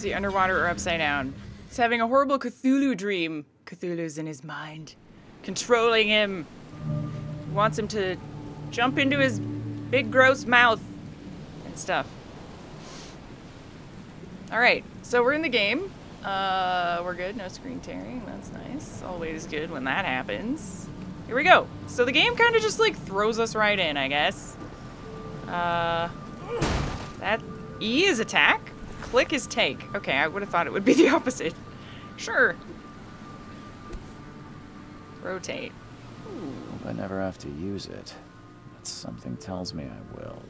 See, underwater or upside down. He's having a horrible Cthulhu dream. Cthulhu's in his mind, controlling him. He wants him to jump into his big gross mouth and stuff. Alright, so we're in the game. We're good, no screen tearing, that's nice. Always good when that happens. Here we go. So the game kind of just like throws us right in, I guess. That E is attack, click is take. Okay, I would have thought it would be the opposite. Sure. Rotate. Ooh. Hope I never have to use it, but something tells me I will.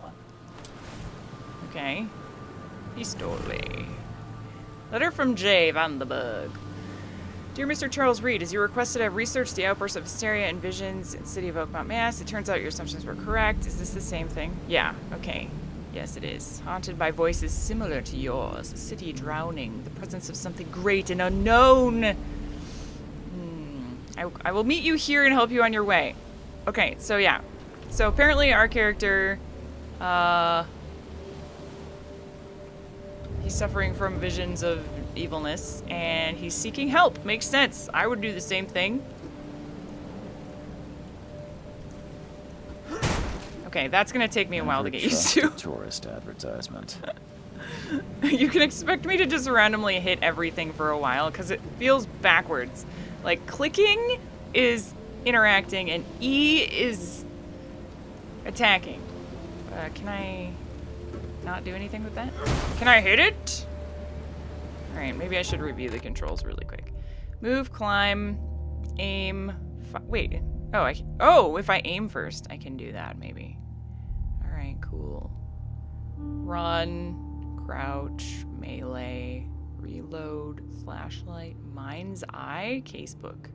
Okay. Pistole. Letter from Jay Van the Bug. Dear Mr. Charles Reed, as you requested, I've researched the outbursts of hysteria and visions in the city of Oakmont, Mass. It turns out your assumptions were correct. Is this the same thing? Yeah, okay. Yes, it is. Haunted by voices similar to yours. A city drowning. The presence of something great and unknown. I will meet you here and help you on your way. Okay, so yeah. So apparently our character, he's suffering from visions of evilness, and he's seeking help. Makes sense. I would do the same thing. Okay, that's gonna take me a while to get used to. Tourist advertisement. You can expect me to just randomly hit everything for a while, because it feels backwards. Like, clicking is interacting, and E is attacking. Can I not do anything with that? Can I hit it? Alright, maybe I should review the controls really quick. Move, climb, aim, wait. Oh, if I aim first, I can do that, maybe. Alright, cool. Run, crouch, melee, reload, flashlight, mind's eye, casebook.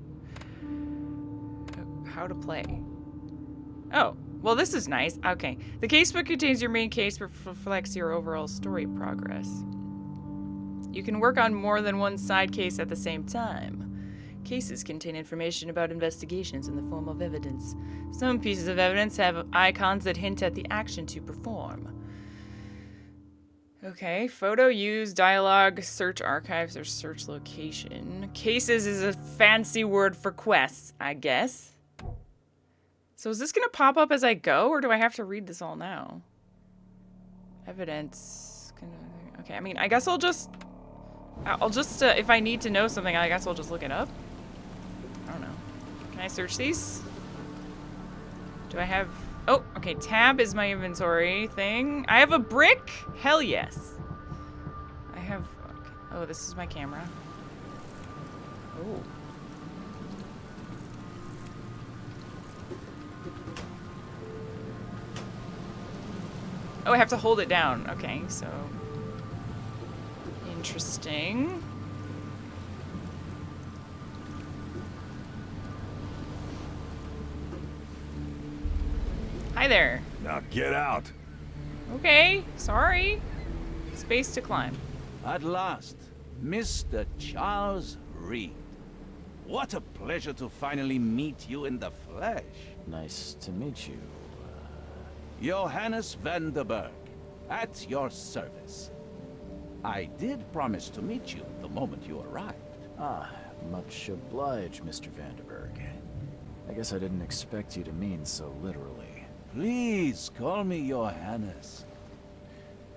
How to play. Oh, well, this is nice. Okay. The casebook contains your main case, which reflects your overall story progress. You can work on more than one side case at the same time. Cases contain information about investigations in the form of evidence. Some pieces of evidence have icons that hint at the action to perform. Okay, photo, use, dialogue, search archives, or search location. Cases is a fancy word for quests, I guess. So is this gonna pop up as I go, or do I have to read this all now? Evidence. Okay, I mean, I guess I'll just, if I need to know something, I guess I'll just look it up. I don't know. Can I search these? Do I have... Oh, okay, tab is my inventory thing. I have a brick? Hell yes. I have... Okay. Oh, this is my camera. Oh. Oh, I have to hold it down. Okay, so... Interesting. Hi there. Now get out. Okay, sorry. Space to climb. At last, Mr. Charles Reed. What a pleasure to finally meet you in the flesh. Nice to meet you. Johannes van der Berg, at your service. I did promise to meet you the moment you arrived. Ah, much obliged, Mr. Vanderberg. I guess I didn't expect you to mean so literally. Please call me Johannes.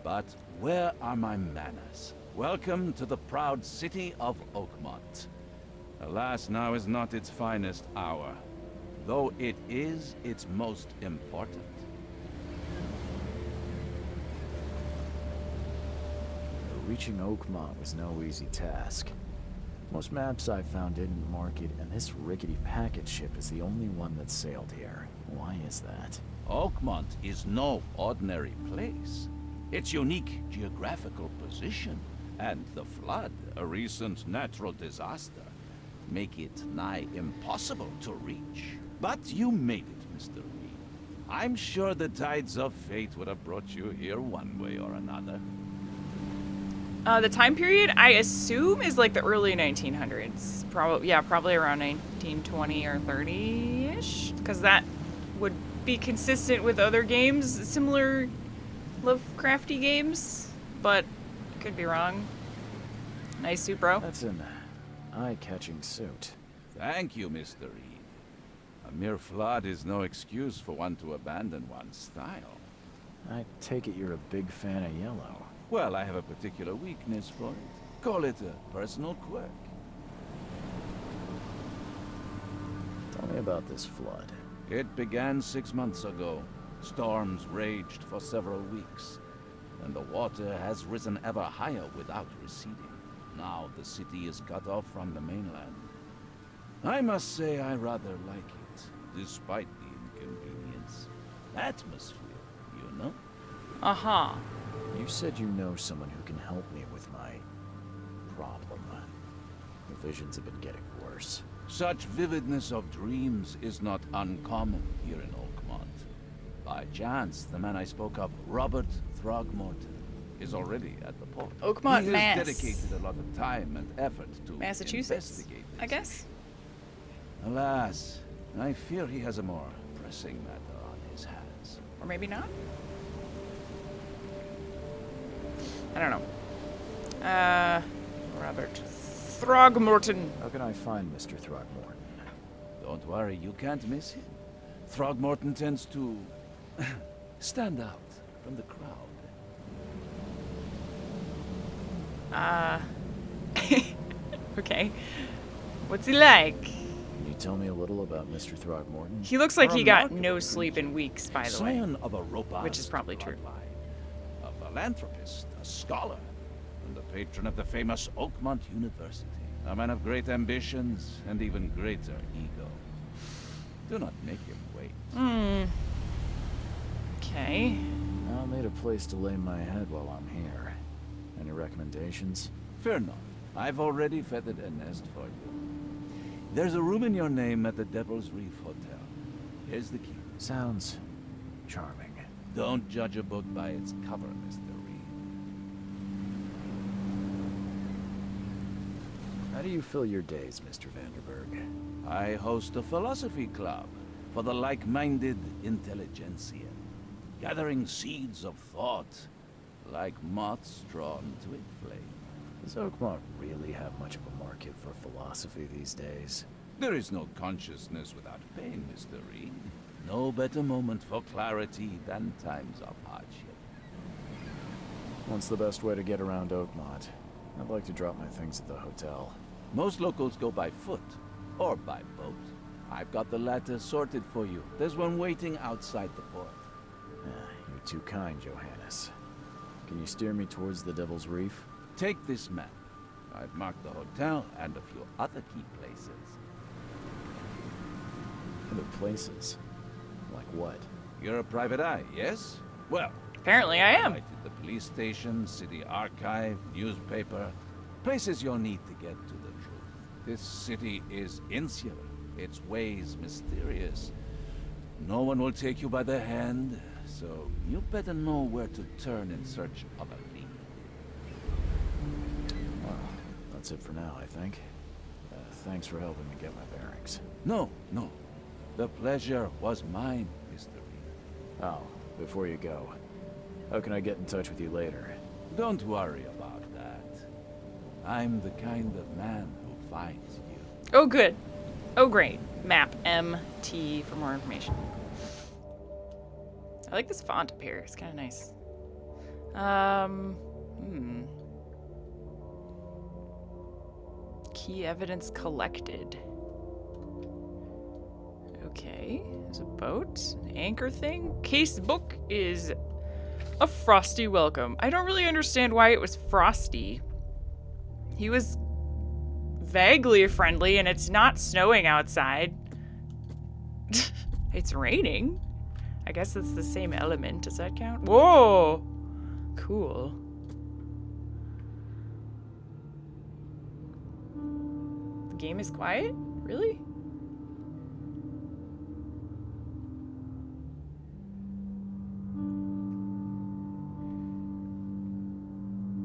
But where are my manners? Welcome to the proud city of Oakmont. Alas, now is not its finest hour, though it is its most important. Reaching Oakmont was no easy task. Most maps I found didn't mark it, and this rickety packet ship is the only one that sailed here. Why is that? Oakmont is no ordinary place. Its unique geographical position and the flood, a recent natural disaster, make it nigh impossible to reach. But you made it, Mr. Reed. I'm sure the tides of fate would have brought you here one way or another. The time period, I assume, is like the early 1900s. Probably around 1920 or 30-ish, because that would be consistent with other games, similar Lovecrafty games, but could be wrong. Nice suit, bro. That's an eye-catching suit. Thank you, Mr. Reed. A mere flood is no excuse for one to abandon one's style. I take it you're a big fan of yellow. Well, I have a particular weakness for it. Call it a personal quirk. Tell me about this flood. It began 6 months ago. Storms raged for several weeks, and the water has risen ever higher without receding. Now the city is cut off from the mainland. I must say I rather like it, despite the inconvenience. Atmosphere, you know? Uh-huh. You said you know someone who can help me with my problem. The visions have been getting worse. Such vividness of dreams is not uncommon here in Oakmont. By chance, the man I spoke of, Robert Throgmorton, is already at the port. Oakmont, he has Mass. dedicated a lot of time and effort to Massachusetts, investigate this I guess. Alas, I fear he has a more pressing matter on his hands. Or maybe not? I don't know. Robert Throgmorton. How can I find Mr. Throgmorton? Don't worry, you can't miss him. Throgmorton tends to stand out from the crowd. Okay. What's he like? Can you tell me a little about Mr. Throgmorton? He looks like he got no Remarkable sleep in weeks, by the way. Scion of a robust Which is probably true. bloodline, a philanthropist, a scholar, and the patron of the famous Oakmont University. A man of great ambitions and even greater ego. Do not make him wait. Okay. I'll need a place to lay my head while I'm here. Any recommendations? Fear not. I've already feathered a nest for you. There's a room in your name at the Devil's Reef Hotel. Here's the key. Sounds charming. Don't judge a book by its cover, Mr. Reed. How do you fill your days, Mr. Vanderberg? I host a philosophy club for the like-minded intelligentsia, gathering seeds of thought like moths drawn to a flame. Does Oakmont really have much of a market for philosophy these days? There is no consciousness without pain, Mr. Reed. No better moment for clarity than times of hardship. What's the best way to get around Oakmont? I'd like to drop my things at the hotel. Most locals go by foot or by boat. I've got the latter sorted for you. There's one waiting outside the port. You're too kind, Johannes. Can you steer me towards the Devil's Reef? Take this map. I've marked the hotel and a few other key places. Other places? Like what? You're a private eye, yes? Well, Apparently I am. highlighted the police station, city archive, newspaper, places you'll need to get to the truth. This city is insular, its ways mysterious. No one will take you by the hand, so you better know where to turn in search of a lead. Well, that's it for now, I think. Thanks for helping me get my bearings. No. The pleasure was mine, Mr. Reed. Oh, before you go, how can I get in touch with you later? Don't worry about that. I'm the kind of man who finds you. Oh, good. Oh, great. Map MT for more information. I like this font up here. It's kind of nice. Key evidence collected. Okay, there's a boat, an anchor thing. Case book is a frosty welcome. I don't really understand why it was frosty. He was vaguely friendly, and it's not snowing outside. It's raining. I guess it's the same element. Does that count? Whoa! Cool. The game is quiet? Really?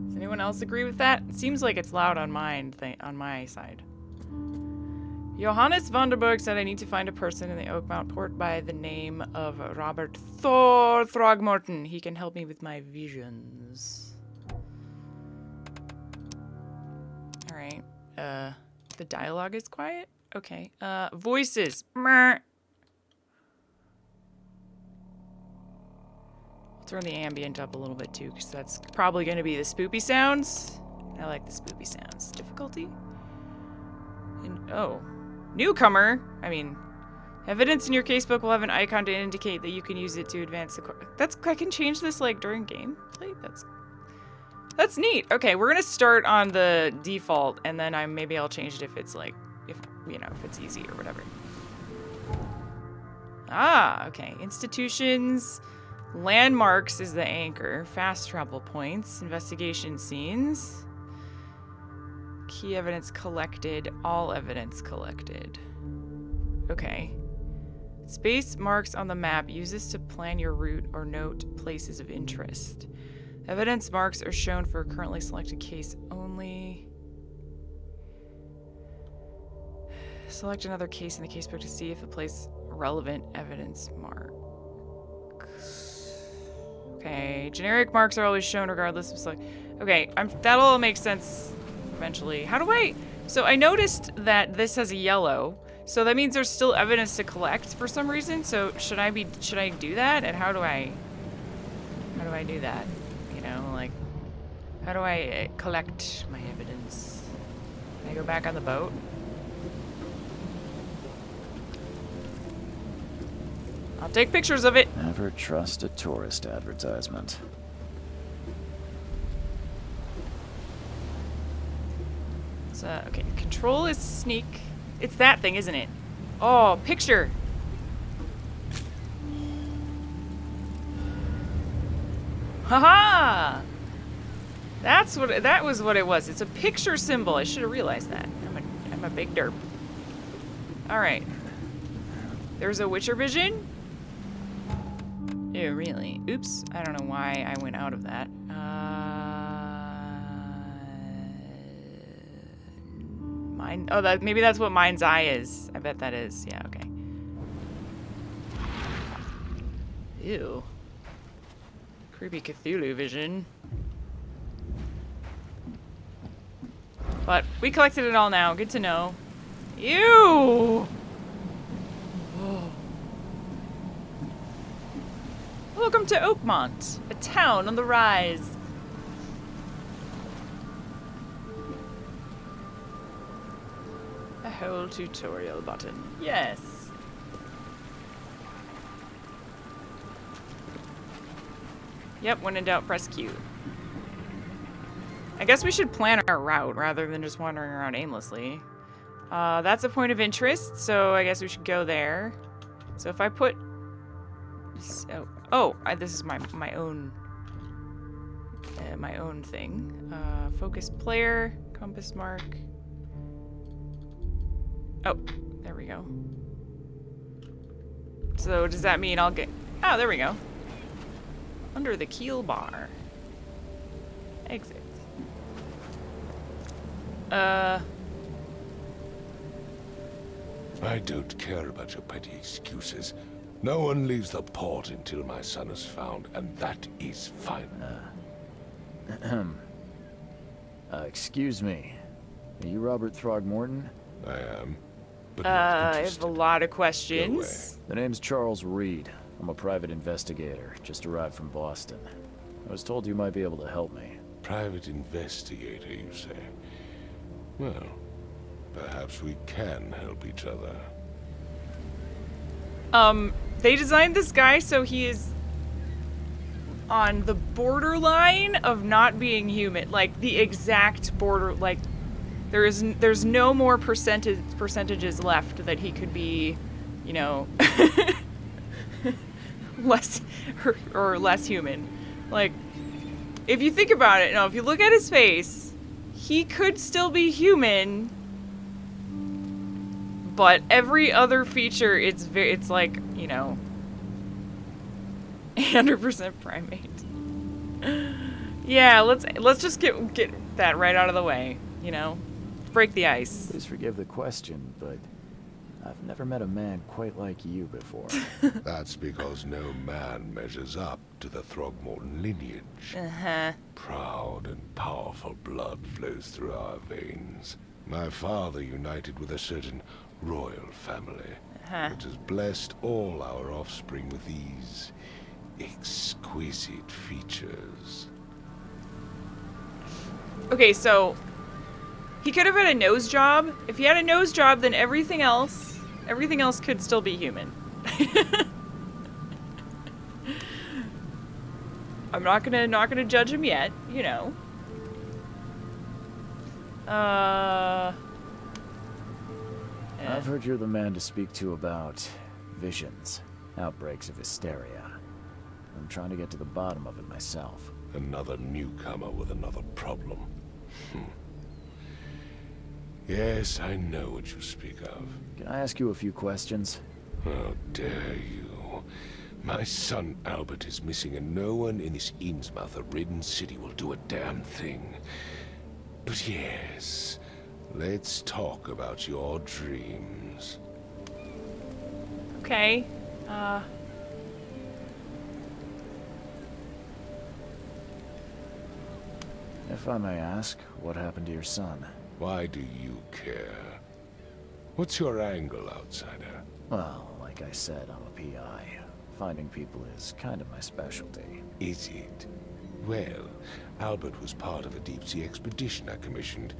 Does anyone else agree with that? It seems like it's loud on mine, on my side. Johannes Vanderberg said I need to find a person in the Oakmont port by the name of Robert Throgmorton. He can help me with my visions. The dialogue is quiet? Okay. Voices. Meh. I'll turn the ambient up a little bit too, because that's probably going to be the spoopy sounds. I like the spoopy sounds. Difficulty? And, oh. Newcomer? I mean, evidence in your casebook will have an icon to indicate that you can use it to advance the... I can change this, like, during gameplay? That's neat. Okay, we're gonna start on the default, and then maybe I'll change it if it's like, if it's easy or whatever. Ah, okay. Institutions, landmarks is the anchor. Fast travel points, investigation scenes, key evidence collected, all evidence collected. Okay. Space marks on the map. Use this to plan your route or note places of interest. Evidence marks are shown for a currently selected case only. Select another case in the casebook to see if it places relevant evidence marks. Okay, generic marks are always shown regardless of select. Okay, that'll all make sense eventually. How do I? So I noticed that this has a yellow, so that means there's still evidence to collect for some reason. So should I do that? And how do I do that? You know, like, how do I collect my evidence? Can I go back on the boat? I'll take pictures of it. Never trust a tourist advertisement. So, okay, control is sneak. It's that thing, isn't it? Oh, picture. Haha! That was what it was. It's a picture symbol. I should have realized that. I'm a big derp. All right. There's a Witcher vision. Oh, really? Oops. I don't know why I went out of that. Mine. Oh, maybe that's what Mind's Eye is. I bet that is. Yeah. Okay. Ew. Creepy Cthulhu vision. But we collected it all now. Good to know. Ew! Whoa. Welcome to Oakmont, a town on the rise. A whole tutorial button. Yes. Yep, when in doubt, press Q. I guess we should plan our route rather than just wandering around aimlessly. That's a point of interest, so I guess we should go there. So if I put... this is my own thing. Focus player, compass mark. Oh, there we go. So does that mean I'll get... Oh, there we go. Under the keel bar. Exit. I don't care about your petty excuses. No one leaves the port until my son is found, and that is fine. Excuse me. Are you Robert Throgmorton? I am. But I have a lot of questions. The name's Charles Reed. I'm a private investigator. Just arrived from Boston. I was told you might be able to help me. Private investigator, you say? Well, perhaps we can help each other. They designed this guy so he is on the borderline of not being human. Like, the exact border, like, there's no more percentages left that he could be, you know, less or less human. Like, if you think about it, no, if you look at his face, he could still be human, but every other feature, it's like, you know, 100% primate. Yeah, let's just get that right out of the way, you know? Break the ice. Please forgive the question, but I've never met a man quite like you before. That's because no man measures up to the Throgmorton lineage. Uh-huh. Proud and powerful blood flows through our veins. My father united with a certain royal family Huh. that has blessed all our offspring with these exquisite features. Okay, so he could have had a nose job. If he had a nose job, then everything else could still be human. I'm not gonna judge him yet, you know. I've heard you're the man to speak to about visions, outbreaks of hysteria. I'm trying to get to the bottom of it myself. Another newcomer with another problem. Yes, I know what you speak of. Can I ask you a few questions? How dare you? My son Albert is missing, and no one in this Innsmouth-ridden city will do a damn thing. But yes, let's talk about your dreams. Okay. If I may ask, what happened to your son? Why do you care? What's your angle, outsider? Well, like I said, I'm a PI. Finding people is kind of my specialty. Is it? Well, Albert was part of a deep-sea expedition I commissioned.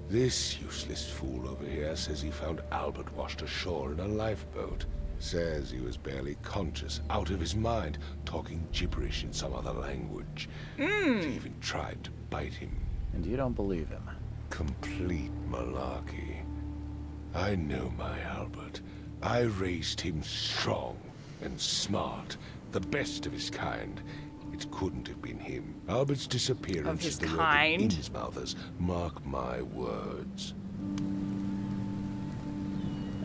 This useless fool over here says he found Albert washed ashore in a lifeboat. Says he was barely conscious, out of his mind, talking gibberish in some other language. He even tried to bite him. And you don't believe him? Complete malarkey. I know my Albert. I raised him strong and smart, the best of his kind. It couldn't have been him. Albert's disappearance Of his is the work kind? of Innsmouthers. Mark my words.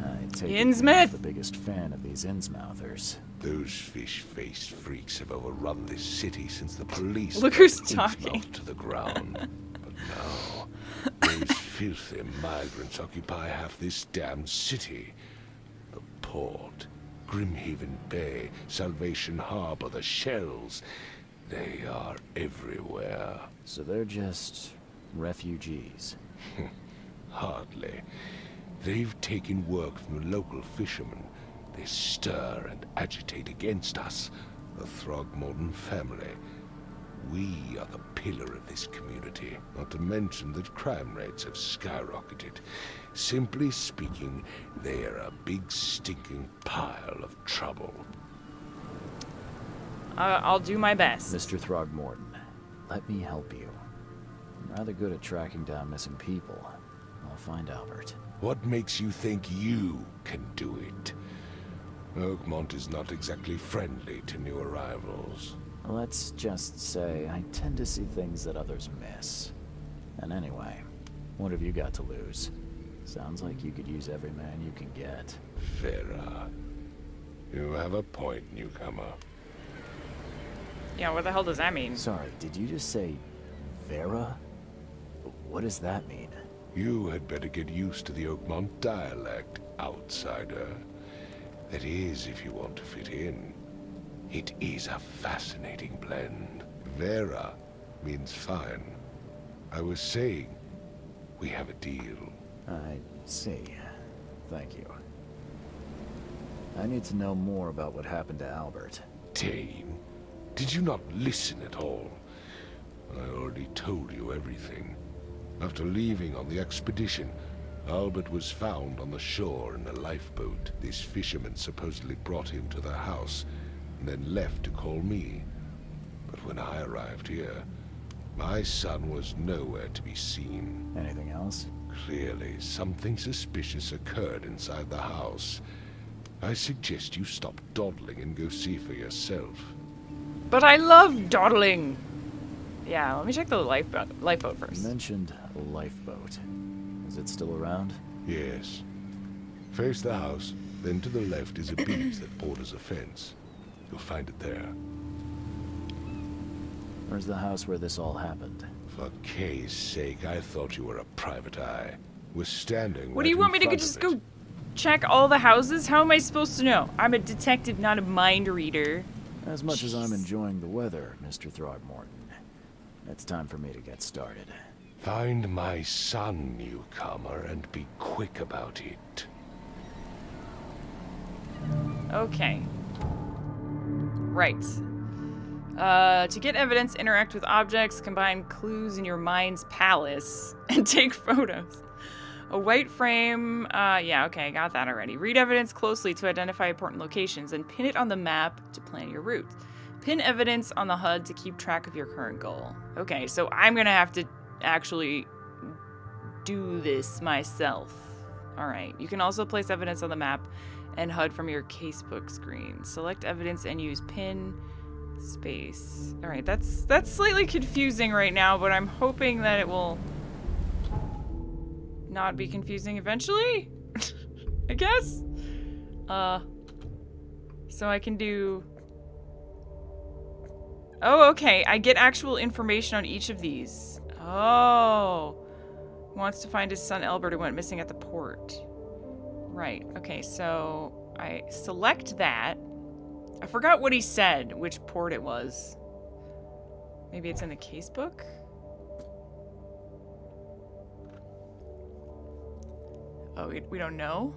I take it Innsmouth? you're the biggest fan of these Innsmouthers. Those fish-faced freaks have overrun this city since the police Look who's brought talking. Innsmouth to the ground. But now, those filthy migrants occupy half this damned city. The port, Grimhaven Bay, Salvation Harbor, the shells. They are everywhere. So they're just refugees. Hardly. They've taken work from the local fishermen. They stir and agitate against us, the Throgmorton family. We are the pillar of this community, not to mention that crime rates have skyrocketed. Simply speaking, they are a big stinking pile of trouble. I'll do my best. Mr. Throgmorton, let me help you. I'm rather good at tracking down missing people. I'll find Albert. What makes you think you can do it? Oakmont is not exactly friendly to new arrivals. Let's just say I tend to see things that others miss. And anyway, what have you got to lose? Sounds like you could use every man you can get. Vera, you have a point, newcomer. Yeah, what the hell does that mean? Sorry, did you just say Vera? What does that mean? You had better get used to the Oakmont dialect, outsider. That is, if you want to fit in. It is a fascinating blend. Vera means fine. I was saying, we have a deal. I see. Thank you. I need to know more about what happened to Albert. Dane, did you not listen at all? I already told you everything. After leaving on the expedition, Albert was found on the shore in a lifeboat. This fisherman supposedly brought him to their house, and then left to call me. But when I arrived here, my son was nowhere to be seen. Anything else? Clearly, something suspicious occurred inside the house. I suggest you stop dawdling and go see for yourself. But I love dawdling. Yeah, let me check the lifeboat You first. mentioned a lifeboat. Is it still around? Yes. Face the house, then to the left is a beach that borders a fence. You'll find it there. Where's the house where this all happened? For Kay's sake, I thought you were a private eye. We're standing What do you want me to just go check all the houses? How am I supposed to know? I'm a detective, not a mind reader. As much as I'm enjoying the weather, Mr. Throgmorton, it's time for me to get started. Find my son, newcomer, and be quick about it. Okay. Right. To get evidence, interact with objects, combine clues in your mind's palace, and take photos. A white frame, yeah, okay, got that already. Read evidence closely to identify important locations, and pin it on the map to plan your route. Pin evidence on the HUD to keep track of your current goal. Okay, so I'm gonna have to actually do this myself. Alright, you can also place evidence on the map and HUD from your casebook screen. Select evidence and use pin space. Alright, that's slightly confusing right now, but I'm hoping that it will not be confusing eventually. I guess. So I can do... Oh, okay. I get actual information on each of these. Oh. Wants to find his son Albert who went missing at the port. Right. Okay, so I select that. I forgot what he said, which port it was. Maybe it's in the casebook? Oh, we don't know?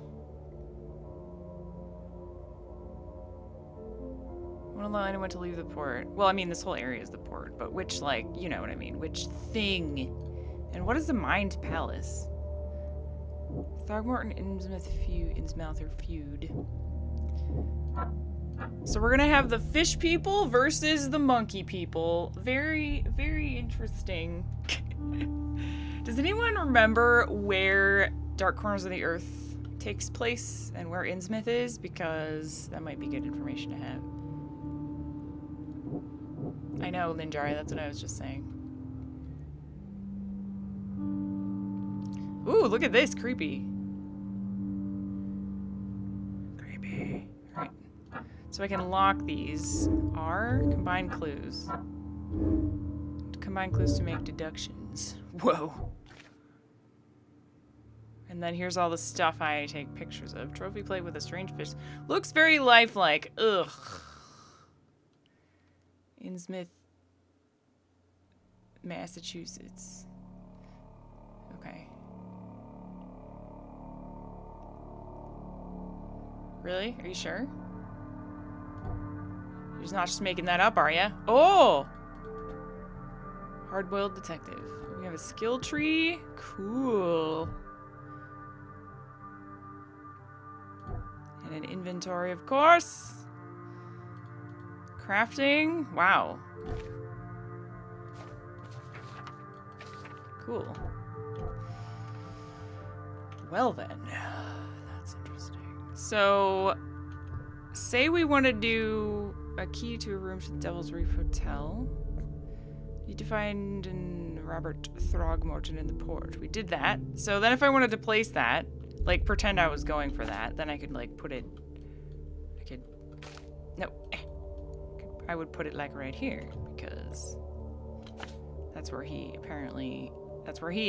Won't allow anyone to leave the port. Well, I mean, this whole area is the port, but which, like, you know what I mean. Which thing? And what is the Mind Palace? Throgmorton Innsmouth feud. So we're gonna have the fish people versus the monkey people. Very, very interesting. Does anyone remember where Dark Corners of the Earth takes place and where Innsmouth is? Because that might be good information to have. I know, Linjari, that's what I was just saying. Ooh, look at this. Creepy. Creepy. Alright. So I can lock these. R, combine clues. Combine clues to make deductions. Whoa. And then here's all the stuff I take pictures of. Trophy plate with a strange fish. Looks very lifelike. Ugh. Innsmouth, Massachusetts. Okay. Really? Are you sure? You're not just making that up, are you? Oh! Hard-boiled detective. We have a skill tree. Cool. And an inventory, of course. Crafting. Wow. Cool. Well then. That's interesting. So, say we want to do a key to a room to the Devil's Reef Hotel. You to find Robert Throgmorton in the port. We did that. So then if I wanted to place that, like pretend I was going for that, then I could like put it, I would put it like right here because that's where he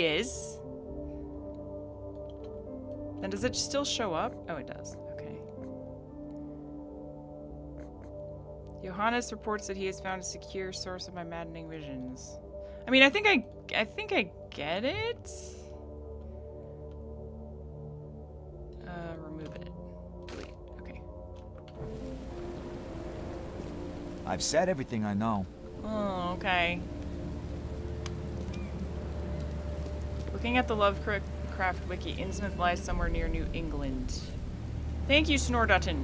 is. Then does it still show up? Oh, it does. Okay. Johannes reports that he has found a secure source of my maddening visions. I mean, I think I get it. Remove it. Delete. Okay. I've said everything I know. Oh, okay. Looking at the Lovecraft wiki, Innsmouth lies somewhere near New England. Thank you, Snordutton.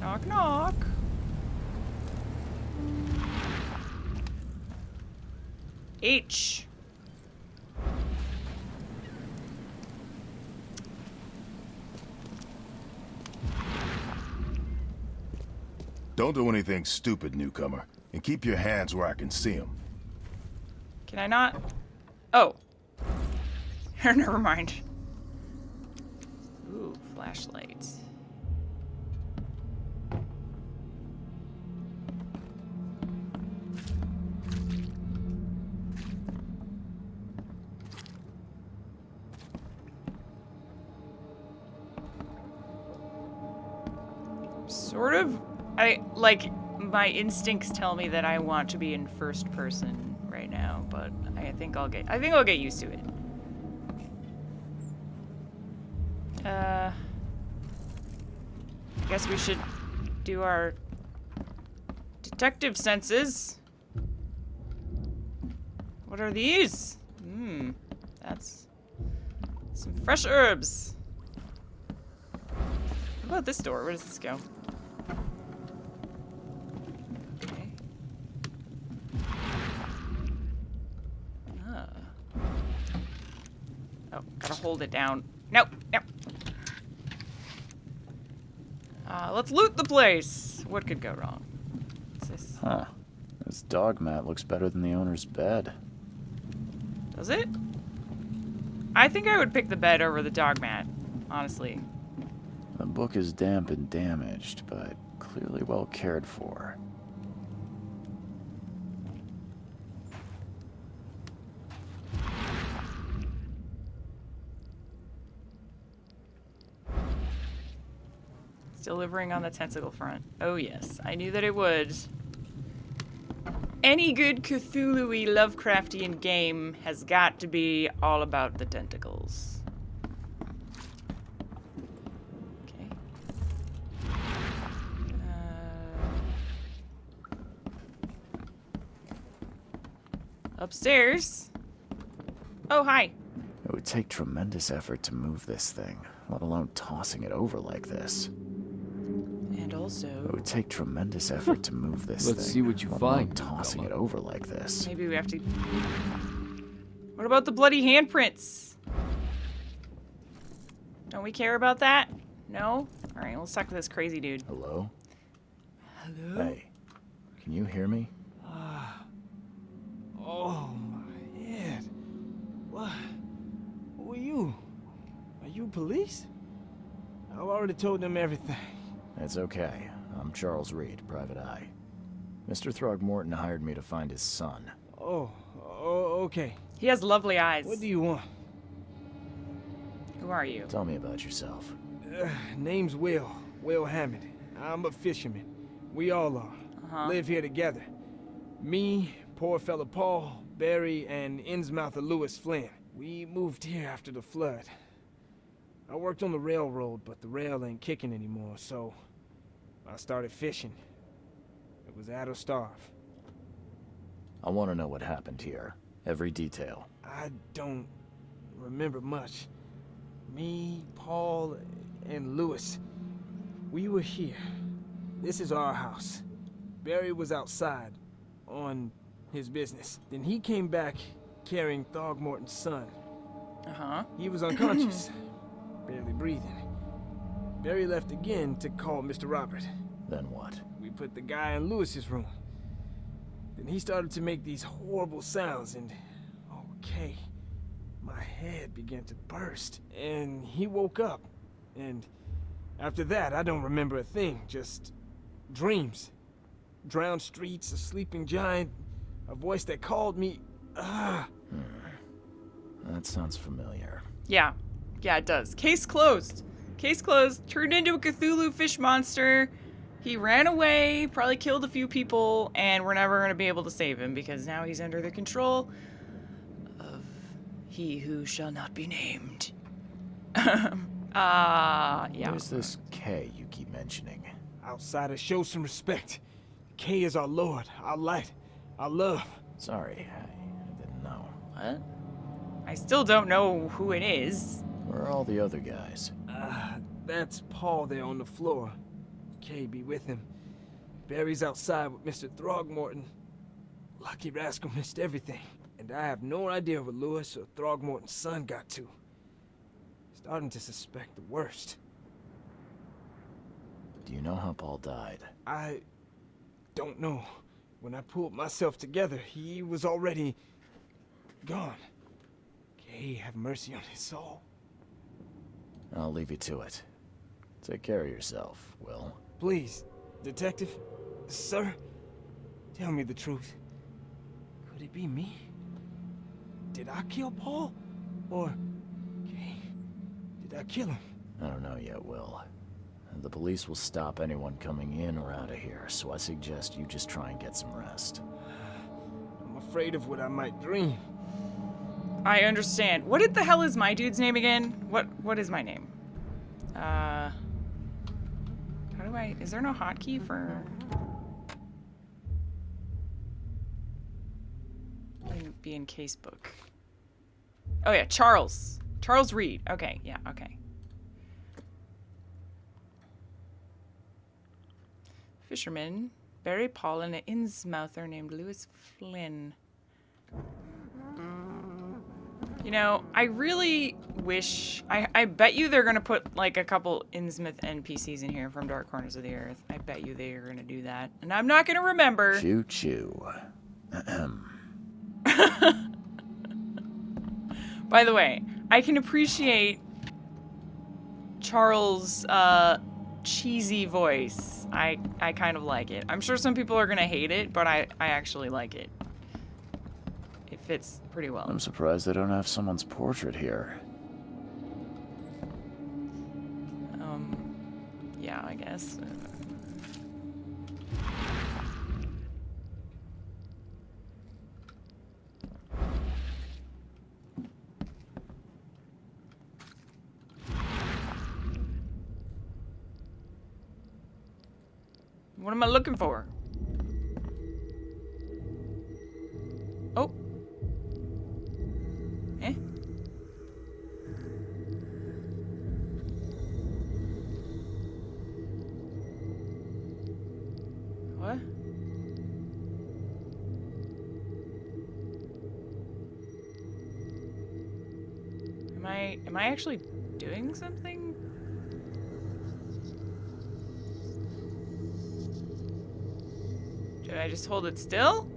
Knock, knock. H. Don't do anything stupid, newcomer, and keep your hands where I can see them. Can I not? Oh. Never mind. Ooh, flashlight. Sort of. my instincts tell me that I want to be in first person right now, but I think I'll get used to it. I guess we should do our detective senses. What are these? That's some fresh herbs. What about this door? Where does this go? Okay. Oh, gotta hold it down. Nope, nope. Let's loot the place. What could go wrong? What's this? Huh. This dog mat looks better than the owner's bed. Does it? I think I would pick the bed over the dog mat, honestly. The book is damp and damaged, but clearly well cared for. It's delivering on the tentacle front. Oh yes, I knew that it would. Any good Cthulhu-y Lovecraftian game has got to be all about the tentacles. Okay. Upstairs. Oh, hi. It would take tremendous effort to move this thing, let alone tossing it over like this. And also... It would take tremendous effort to move this thing. Let's see what you let alone find, tossing it over like this. Maybe we have to... What about the bloody handprints? Don't we care about that? No? Alright, let's talk to this crazy dude. Hello? Hello? Hey, can you hear me? Oh my head. What? Who are you? Are you police? I've already told them everything. It's okay. I'm Charles Reed, Private Eye. Mr. Throgmorton hired me to find his son. Oh, okay. He has lovely eyes. What do you want? Who are you? Tell me about yourself. Name's Will Hammond. I'm a fisherman. We all are. Live here together. Me, poor fella Paul, Barry, and Innsmouther Lewis Flynn. We moved here after the flood. I worked on the railroad, but the rail ain't kicking anymore, so I started fishing. It was add or starve. I want to know what happened here. Every detail. I don't remember much. Me, Paul, and Lewis, we were here. This is our house. Barry was outside, on his business. Then he came back carrying Throgmorton's son. He was unconscious, barely breathing. Barry left again to call Mr. Robert. Then what? We put the guy in Lewis's room. Then he started to make these horrible sounds and, okay, my head began to burst. And he woke up. And after that, I don't remember a thing, just dreams. Drowned streets, a sleeping giant, a voice that called me. That sounds familiar. Yeah. Yeah, it does. Case closed. Case closed. Turned into a Cthulhu fish monster. He ran away, probably killed a few people, and we're never going to be able to save him because now he's under the control of he who shall not be named. Yeah. Where's this K you keep mentioning? Outsiders, show some respect. K is our lord, our light, our love. Sorry, I didn't know. What? I still don't know who it is. Where are all the other guys? That's Paul there on the floor. K be with him. Barry's outside with Mr. Throgmorton. Lucky rascal missed everything. And I have no idea what Lewis or Throgmorton's son got to. Starting to suspect the worst. Do you know how Paul died? I don't know. When I pulled myself together, he was already gone. K have mercy on his soul. I'll leave you to it. Take care of yourself, Will. Please, detective, sir, tell me the truth. Could it be me? Did I kill Paul? Or, K, did I kill him? I don't know yet, Will. The police will stop anyone coming in or out of here, so I suggest you just try and get some rest. I'm afraid of what I might dream. I understand. What the hell is my dude's name again? What is my name? How do I... Is there no hotkey for... Be in casebook. Oh yeah, Charles. Charles Reed. Okay, yeah, okay. Fisherman. Barry Paul and an Innsmouther named Lewis Flynn. You know, I really wish... I bet you they're gonna put, like, a couple Innsmouth NPCs in here from Dark Corners of the Earth. I bet you they're gonna do that. And I'm not gonna remember. Choo-choo. By the way, I can appreciate Charles' cheesy voice. I kind of like it. I'm sure some people are gonna hate it, but I actually like it. It fits pretty well. I'm surprised they don't have someone's portrait here. Yeah, I guess. What am I looking for? Oh. Eh? What? Am I actually doing something? Did I just hold it still?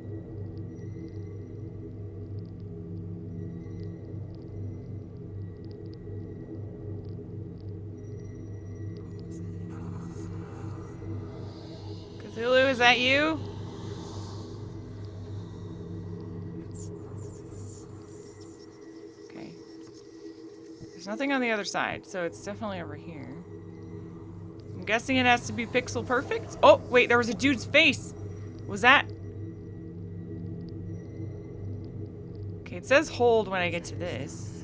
Cthulhu, is that you? Okay. There's nothing on the other side, so it's definitely over here. I'm guessing it has to be pixel perfect. Oh, wait, there was a dude's face. Was that? Okay, it says hold when I get to this.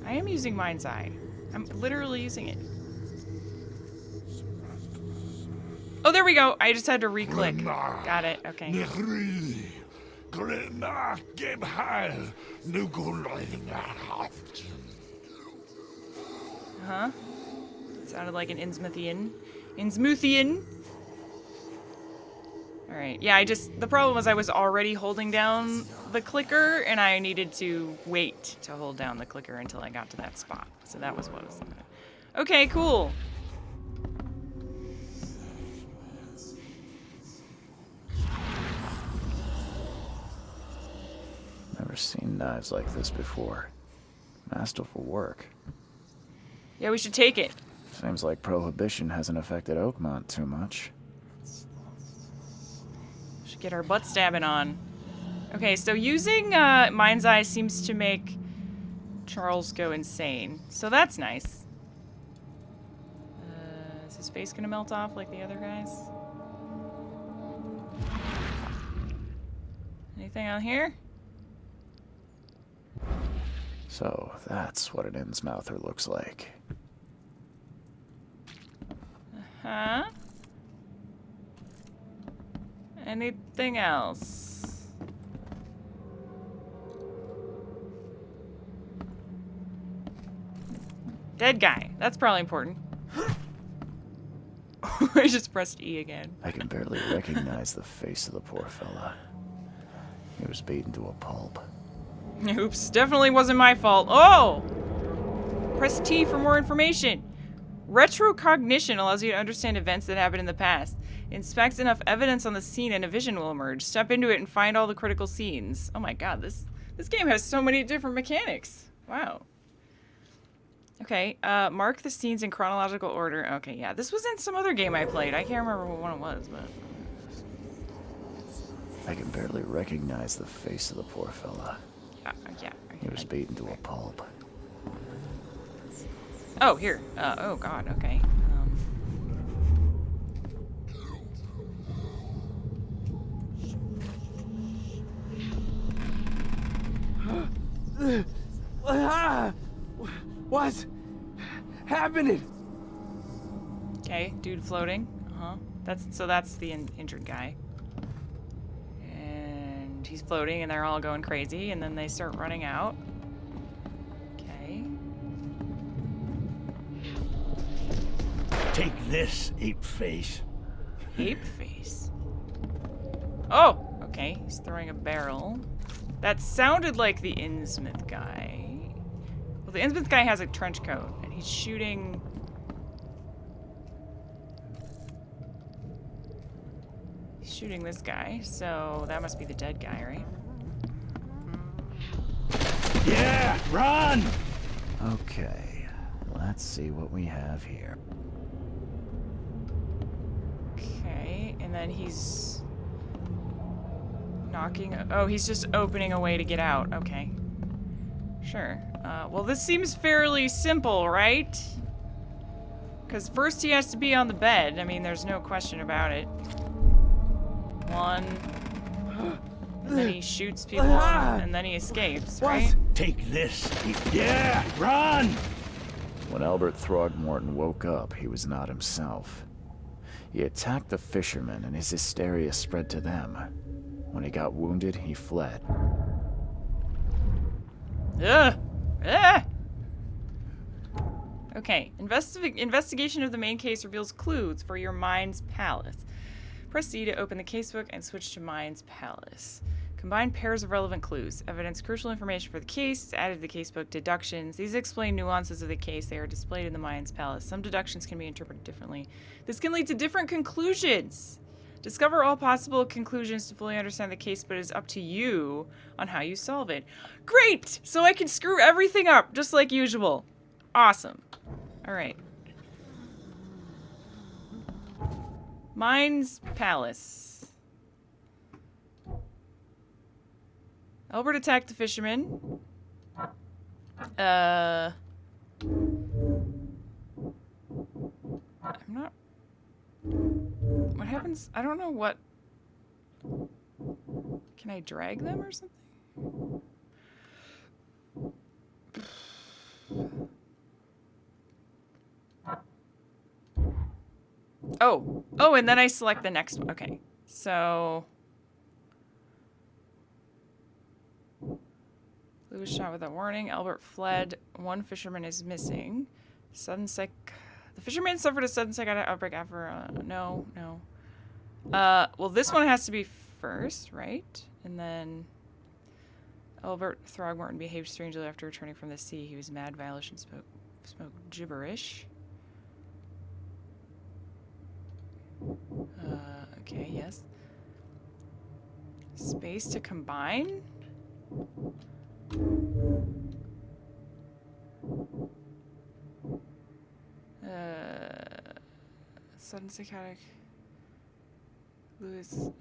I am using Mind's Eye. I'm literally using it. Oh, there we go. I just had to re-click. Got it. Okay. Huh? Sounded like an Innsmouthian. Alright, yeah, the problem was I was already holding down the clicker, and I needed to wait to hold down the clicker until I got to that spot. So that was what was... Okay, cool. Never seen knives like this before. Masterful work. Yeah, we should take it. Seems like Prohibition hasn't affected Oakmont too much. Should get our butt stabbing on. Okay, so using Mind's Eye seems to make Charles go insane. So that's nice. Is his face gonna melt off like the other guys? Anything on here? So that's what an Innsmouther looks like. Huh? Anything else? Dead guy. That's probably important. I just pressed E again. I can barely recognize the face of the poor fella. He was beaten to a pulp. Oops, definitely wasn't my fault. Oh! Press T for more information. Retrocognition allows you to understand events that happened in the past. Inspect enough evidence on the scene and a vision will emerge. Step into it and find all the critical scenes. Oh my god, this game has so many different mechanics. Wow. Okay, mark the scenes in chronological order. Okay, yeah, this was in some other game I played. I can't remember what one it was, but... I can barely recognize the face of the poor fella. Yeah. He was beaten to a pulp. Oh, here. Oh god, okay. What's happening? Okay, dude floating. Uh-huh. That's the injured guy. And he's floating and they're all going crazy and then they start running out. Okay. Take this, ape face. Ape face. Oh, okay. He's throwing a barrel. That sounded like the Innsmouth guy. Well, the Innsmouth guy has a trench coat and he's shooting. He's shooting this guy, so that must be the dead guy, right? Yeah, run! Okay, let's see what we have here. Okay, and then he's knocking. Oh, he's just opening a way to get out. Okay. Sure. Well, this seems fairly simple, right? Because first he has to be on the bed. I mean, there's no question about it. One. And then he shoots people, and then he escapes, right? Take this. Yeah, run! When Albert Throgmorton woke up, he was not himself. He attacked the fishermen, and his hysteria spread to them. When he got wounded, he fled. Ugh! Ah! Okay, investigation of the main case reveals clues for your mind's palace. Press C to open the casebook and switch to mind's palace. Combine pairs of relevant clues. Evidence crucial information for the case is added to the casebook. Deductions. These explain nuances of the case. They are displayed in the mind's palace. Some deductions can be interpreted differently. This can lead to different conclusions. Discover all possible conclusions to fully understand the case, but it is up to you on how you solve it. Great! So I can screw everything up, just like usual. Awesome. Alright. Mind's Palace. Albert attacked the fisherman. I'm not... What happens? I don't know what... Can I drag them or something? Oh. Oh, and then I select the next one. Okay. So... Lou was shot without warning. Albert fled. One fisherman is missing. The fisherman suffered a sudden psychotic outbreak after... no. Well, this one has to be first, right? And then... Albert Throgmorton behaved strangely after returning from the sea. He was mad, violation, spoke gibberish. Okay, yes. Space to combine? Sudden psychotic.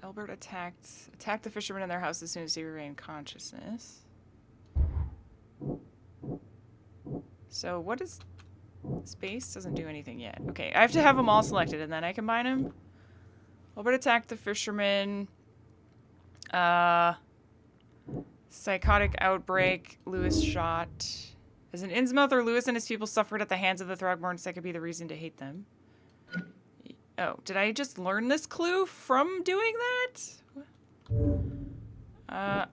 Albert attacked the fishermen in their house as soon as he regained consciousness. So what is... Space doesn't do anything yet. Okay, I have to have them all selected and then I combine them. Albert attacked the fisherman. Psychotic outbreak. Lewis shot. As an Innsmouth or Lewis and his people suffered at the hands of the Throgmortons, that could be the reason to hate them. Oh, did I just learn this clue from doing that?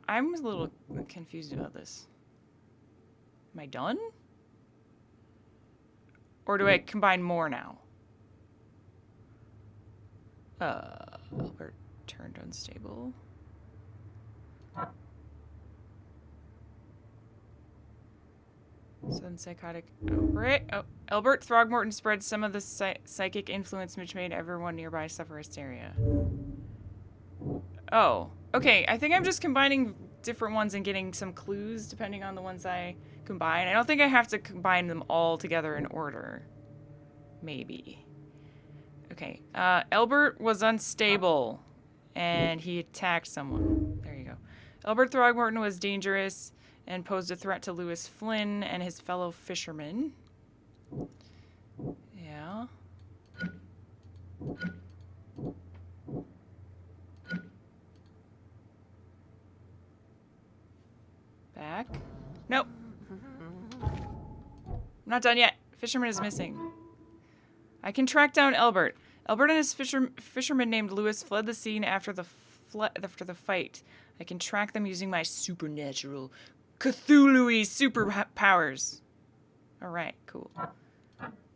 I'm a little confused about this. Am I done? Or do I combine more now? Albert turned unstable. Sudden psychotic outbreak. Oh, Albert Throgmorton spread some of the psychic influence which made everyone nearby suffer hysteria. Oh, okay. I think I'm just combining different ones and getting some clues depending on the ones I combine. I don't think I have to combine them all together in order. Maybe. Okay. Albert was unstable and he attacked someone. There you go. Albert Throgmorton was dangerous and posed a threat to Lewis Flynn and his fellow fishermen. Yeah. Back. Nope. I'm not done yet. Fisherman is missing. I can track down Elbert. Elbert and his fisherman named Lewis fled the scene after the fight. I can track them using my supernatural Cthulhu-y superpowers. Alright, cool.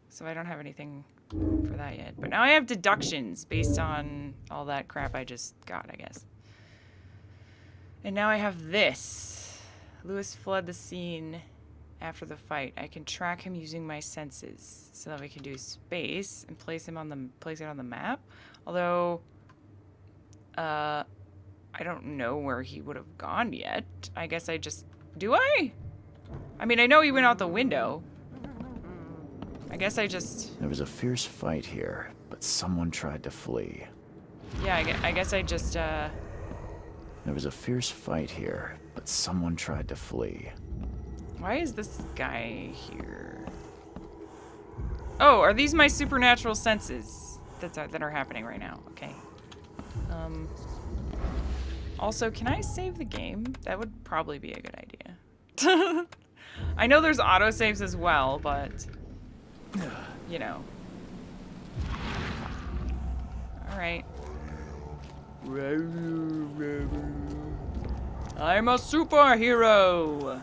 So I don't have anything for that yet. But now I have deductions based on all that crap I just got, I guess. And now I have this. Lewis fled the scene after the fight. I can track him using my senses. So that we can do space and place it on the map. Although I don't know where he would have gone yet. I guess I just... Do I? I mean, I know he went out the window. I guess I just... There was a fierce fight here, but someone tried to flee. Yeah, I guess I just, There was a fierce fight here, but someone tried to flee. Why is this guy here? Oh, are these my supernatural senses that are happening right now? Okay. Also, can I save the game? That would probably be a good idea. I know there's autosaves as well, but... You know. Alright. I'm a superhero!